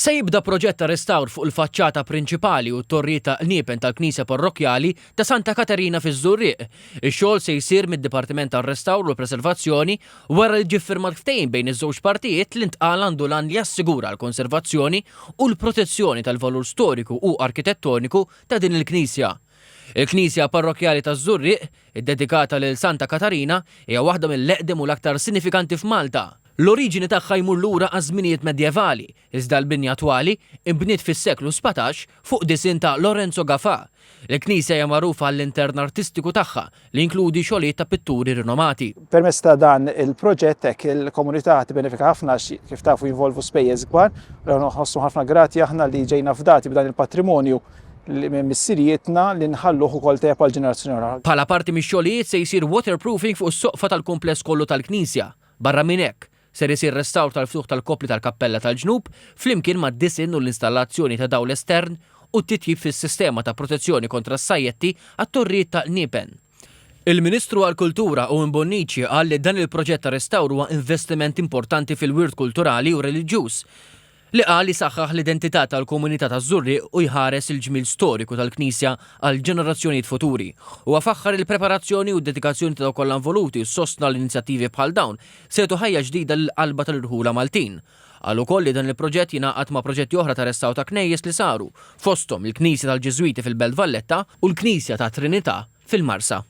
Se jibda proġett ta' restawr fuq il-faċċata prinċipali u t-torriet ta' Niepen tal-Knisja Parrokjali ta' Santa Katarina fiż-Żurrieq. Ix-xogħol se jsir mid-Dipartiment tar-Restawr u l-Preservazzjoni wara li ġie ffirmat ftehim bejn iż-żewġ partijiet li ntqal għandu lan li jassigura l-konservazzjoni u l-protezzjoni tal-valur storiku u arkitettoniku ta' din il-Knisja. Il-Knisja Parrokjali taż-Żurrieq, iddedikata lil Santa Katarina, hija waħda mill-eqdem u l-aktar sinifikanti f'Malta. L-oriġini tagħha jmur lura għaż-żminijiet medjevali, iżda l-binja attwali imbniet fis-seklu 17 fuq disinn ta' Lorenzo Gafà. Il-Knisja hija magħrufa għall-intern artistiku tagħha li jinkludi xogħlijiet ta' pitturi rinomati. Permezz ta' dan il-proġett hekk il-komunità tibbenefika ħafna kif tafu jinvolvu spejjeż kbar, nħossu ħafna grati aħna li ġejna fdati b'dan il-patrimonju missirietna li nħalluh ukoll tajjeb għall-ġenerazzjoni oħra. Bħala parti mix-xogħlijiet se jsir waterproofing fuq is-soqfa tal-kumpless kollu tal-Knisja. Barra minn hekk, ser isir restawr tal-ftuħ tal-kopli tal-Kappella tal-Ġnub flimkien mad-disinn u l-installazzjoni ta' dawl estern u t-titjib fis-sistema ta' protezzjoni kontra s-sajjetti għat-torriet ta' Niepen. Il-Ministru għall-Kultura Owen Bonnici qal li dan il-proġett ta' restawr huwa investiment importanti fil-wirt kulturali u reliġjuż li qal li saħħaħ l-identità tal-komunità taż-Żurrieq u jħares il-ġmiel storiku tal-Knisja għal ġenerazzjonijiet futuri. U faħħar il-preparazzjoni u d-dedikazzjoni ta' kollha involuti u sostna l-inizjattivi bħal dawn se ħajja ġdida l-qalba tal-irħula Maltin. Qal ukoll li dan il-proġett jingħaqad ma' proġetti oħra ta' restaw ta' knejjes li saru, fosthom il-Knisja tal-Ġeżwiti fil-Belt Valletta u l-Knisja ta' Trinità fil-Marsa.